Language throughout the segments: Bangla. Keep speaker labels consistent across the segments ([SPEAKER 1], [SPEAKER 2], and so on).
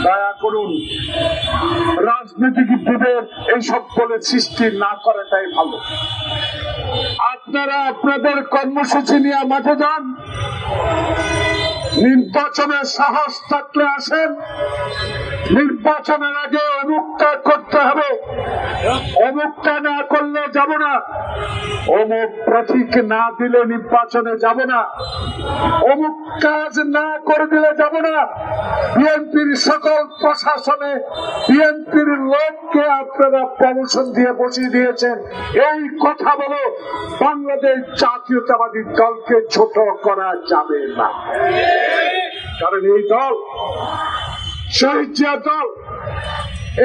[SPEAKER 1] দয়া করুন রাজনীতিবিদদের এইসব বলে সৃষ্টি না করাটাই ভালো। আপনারা আপনাদের কর্মসূচি নিয়ে মাঠে যান, নির্বাচনের সাহস থাকলে আসেন। নির্বাচনের আগে অমুকটা করতে হবে, অমুকটা না করলে যাব না, অমুক প্রতীক না দিলে নির্বাচনে যাব না, অমুক কাজ না করে দিলে যাব না। বিএনপির সকল প্রশাসনে বিএনপির লোককে আপনারা প্রমোশন দিয়ে বসিয়ে দিয়েছেন। এই কথা বলে বাংলাদেশ জাতীয়তাবাদী দলকে ছোট করা যাবে না। কারণ এই দল শহীদ জিয়া দল,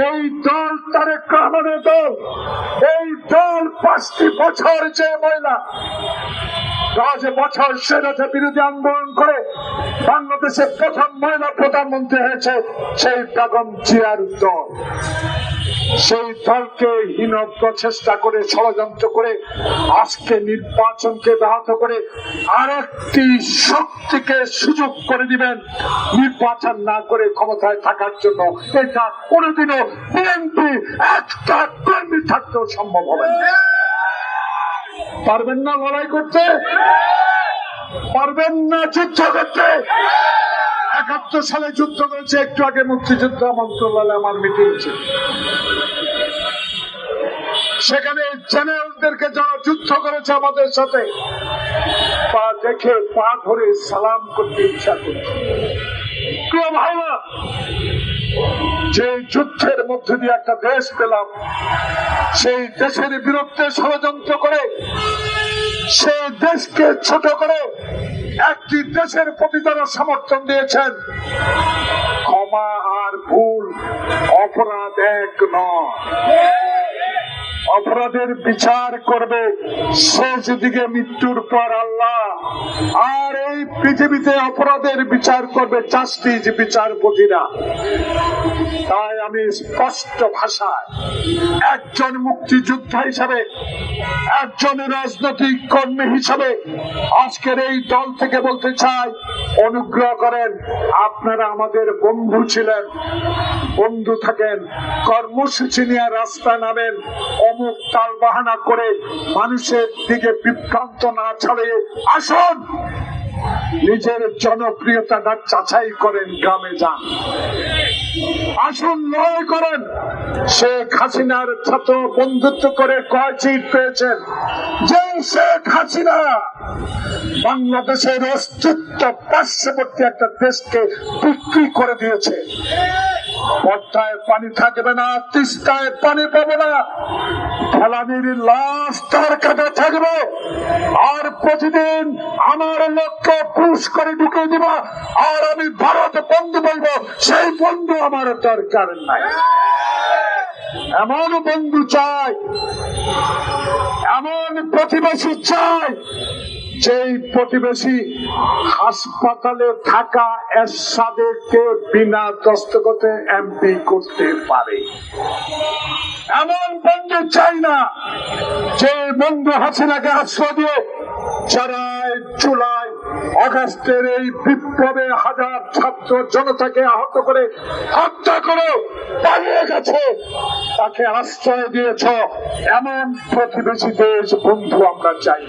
[SPEAKER 1] এই দল তারেক রহমানের দল, এই দল 5টি বছর যে মহিলা 10 বছর স্বৈরাচার বিরোধী আন্দোলন করে বাংলাদেশের প্রথম মহিলা প্রধানমন্ত্রী হয়েছে সেই বেগম জিয়ার দল। সেই দলকে হীন প্রচেষ্টা করে ষড়যন্ত্র করে আজকে নির্বাচনকে ব্যাহত করে আরেকটি শক্তিকে সুযোগ করে দিবেন নির্বাচন না করে ক্ষমতায় থাকার জন্য। এটা কোনোদিনও বিএনপি একটা কর্মী থাকতেও সম্ভব হবে না। পারবেন না লড়াই করতে, পারবেন না যুদ্ধ করতে। 71 সালে যুদ্ধ করেছে, একটু আগে মুক্তিযুদ্ধ মন্ত্রণালয়ে আমার মিটিং ছিল, সেখানে জেনারেলদেরকে যারা যুদ্ধ করেছে আমাদের সাথে পা দেখে পা ধরে সালাম করতে ইচ্ছা করছে। প্রিয় ভাইরা, যে যুদ্ধের মধ্যে দিয়ে একটা দেশ পেলাম, সেই দেশের বিরুদ্ধে ষড়যন্ত্র করে সেই দেশকে ছোট করে একটি দেশের প্রতি তারা সমর্থন দিয়েছেন। ক্ষমা আর ভুল অপরাধ এক নয়। অপরাধের বিচার করবে শেষ দিকে মৃত্যুর পর আল্লাহ, আর এই পৃথিবীতে অপরাধের বিচার করবে জাস্টিস বিচারপতিরা। তাই আমি স্পষ্ট ভাষায় একজন মুক্তিযোদ্ধা হিসাবে, একজন রাজনৈতিক কর্মী হিসাবে আজকের এই দল থেকে বলতে চাই, অনুগ্রহ করেন, আপনারা আমাদের বন্ধু ছিলেন, বন্ধু থাকেন, কর্মসূচি নিয়ে রাস্তায় নামেন, অমুক তাল বাহানা করে মানুষের দিকে বিভ্রান্ত না ছড়িয়ে আসুন, নিজের জনপ্রিয়তাটা যাচাই করেন, গ্রামে যান, আসুন লড়াই করেন। শেখ হাসিনার সাথে বন্ধুত্ব করে কয় সিট পেয়েছেন? যে শেখ হাসিনা বাংলাদেশের অস্তিত্ব পার্শ্ববর্তী একটা দেশকে বিক্রি করে দিয়েছে। পদ্মায় পানি থাকবে না, তিস্তায় পানি পাবে না, ফেলানির লাশ তার কাছে থাকবে, আর প্রতিদিন আমার লক্ষ্যে পুশ করে ঢুকে দিব, আর আমি ভারত বন্ধু বলবো, সেই বন্ধু আমার দরকার নাই। এমন বন্ধু চাই, এমন প্রতিবেশী চাই, যেই প্রতিবেশী হাসপাতালে থাকা এরশাদকে বিনা দস্তখতে এমপি করতে পারে। এমন বন্ধু চাই না যে বন্ধু হাসিনাকে আশ্রয় দিয়ে যারাই জুলাই আগস্টের এই বিপ্লবে হাজার ছাত্র জনতাকে আহত করে হত্যা করে পালিয়ে গেছে, তাকে আশ্রয় দিয়েছ। এমন প্রতিবেশী দেশ বন্ধু আমরা চাই।